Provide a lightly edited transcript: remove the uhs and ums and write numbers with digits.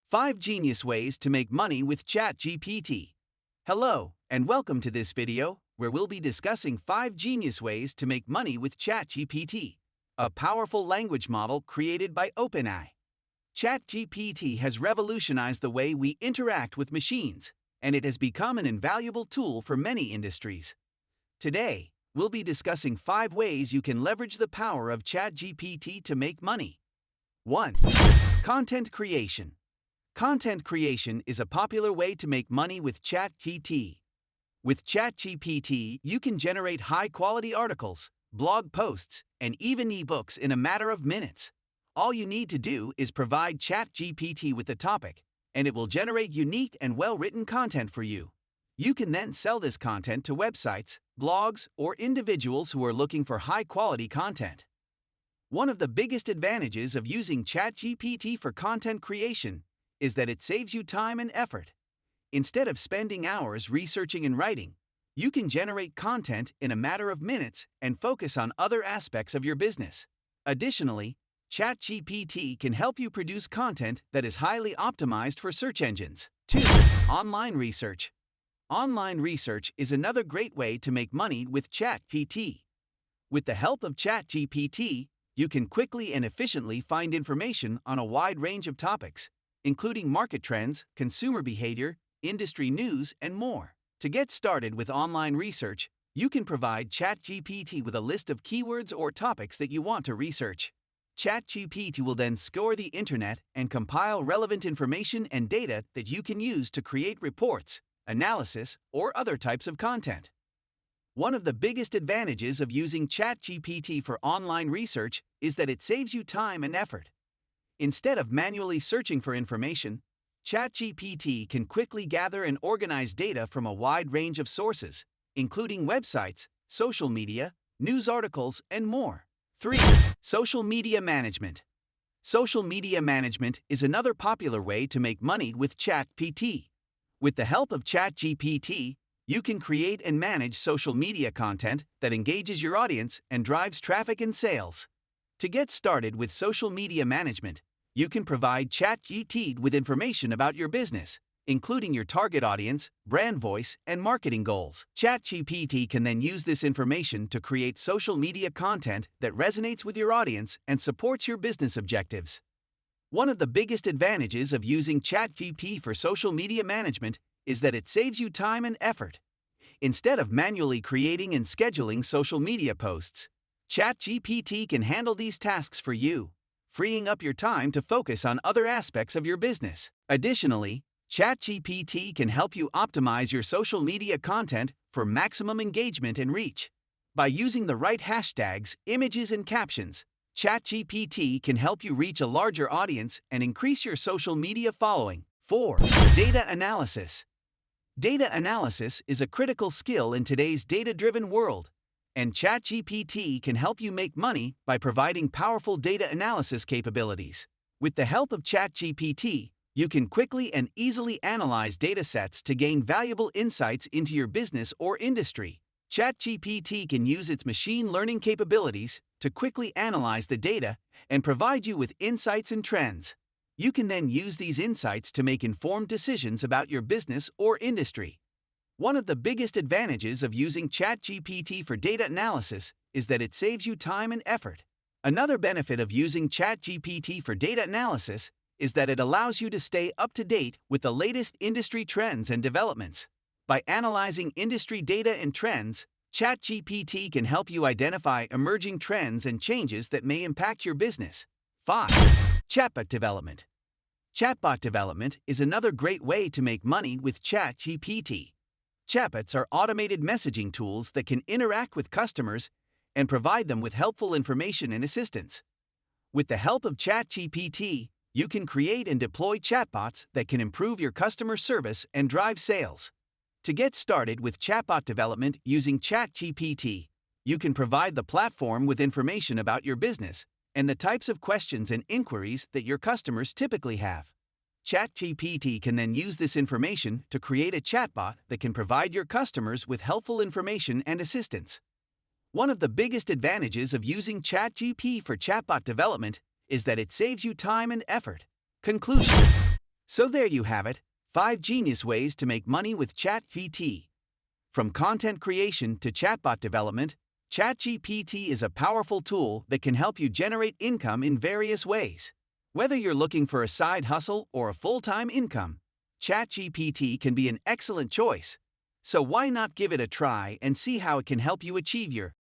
5 Genius Ways to Make Money with ChatGPT. Hello, and welcome to this video, where we'll be discussing 5 genius ways to make money with ChatGPT, a powerful language model created by OpenAI. ChatGPT has revolutionized the way we interact with machines, and it has become an invaluable tool for many industries. Today, we'll be discussing 5 ways you can leverage the power of ChatGPT to make money. 1. Content creation. Content creation is a popular way to make money with ChatGPT. With ChatGPT, you can generate high-quality articles, blog posts, and even ebooks in a matter of minutes. All you need to do is provide ChatGPT with the topic, and it will generate unique and well-written content for you. You can then sell this content to websites, blogs, or individuals who are looking for high-quality content. One of the biggest advantages of using ChatGPT for content creation is that it saves you time and effort. Instead of spending hours researching and writing, you can generate content in a matter of minutes and focus on other aspects of your business. Additionally, ChatGPT can help you produce content that is highly optimized for search engines. 2. Online research. Online research is another great way to make money with ChatGPT. With the help of ChatGPT, you can quickly and efficiently find information on a wide range of topics, including market trends, consumer behavior, industry news, and more. To get started with online research, you can provide ChatGPT with a list of keywords or topics that you want to research. ChatGPT will then scour the internet and compile relevant information and data that you can use to create reports, analysis, or other types of content. One of the biggest advantages of using ChatGPT for online research is that it saves you time and effort. Instead of manually searching for information, ChatGPT can quickly gather and organize data from a wide range of sources, including websites, social media, news articles, and more. 3. Social media management. Social media management is another popular way to make money with ChatGPT. With the help of ChatGPT, you can create and manage social media content that engages your audience and drives traffic and sales. To get started with social media management, you can provide ChatGPT with information about your business, including your target audience, brand voice, and marketing goals. ChatGPT can then use this information to create social media content that resonates with your audience and supports your business objectives. One of the biggest advantages of using ChatGPT for social media management is that it saves you time and effort. Instead of manually creating and scheduling social media posts, ChatGPT can handle these tasks for you, freeing up your time to focus on other aspects of your business. Additionally, ChatGPT can help you optimize your social media content for maximum engagement and reach. By using the right hashtags, images, and captions, ChatGPT can help you reach a larger audience and increase your social media following. 4. Data analysis. Data analysis is a critical skill in today's data-driven world, and ChatGPT can help you make money by providing powerful data analysis capabilities. With the help of ChatGPT, you can quickly and easily analyze datasets to gain valuable insights into your business or industry. ChatGPT can use its machine learning capabilities to quickly analyze the data and provide you with insights and trends. You can then use these insights to make informed decisions about your business or industry. One of the biggest advantages of using ChatGPT for data analysis is that it saves you time and effort. Another benefit of using ChatGPT for data analysis is that it allows you to stay up to date with the latest industry trends and developments. By analyzing industry data and trends, ChatGPT can help you identify emerging trends and changes that may impact your business. 5. Chatbot development. Chatbot development is another great way to make money with ChatGPT. Chatbots are automated messaging tools that can interact with customers and provide them with helpful information and assistance. With the help of ChatGPT, you can create and deploy chatbots that can improve your customer service and drive sales. To get started with chatbot development using ChatGPT, you can provide the platform with information about your business and the types of questions and inquiries that your customers typically have. ChatGPT can then use this information to create a chatbot that can provide your customers with helpful information and assistance. One of the biggest advantages of using ChatGPT for chatbot development is that it saves you time and effort. Conclusion. So there you have it, 5 genius ways to make money with ChatGPT. From content creation to chatbot development, ChatGPT is a powerful tool that can help you generate income in various ways. Whether you're looking for a side hustle or a full-time income, ChatGPT can be an excellent choice. So why not give it a try and see how it can help you achieve your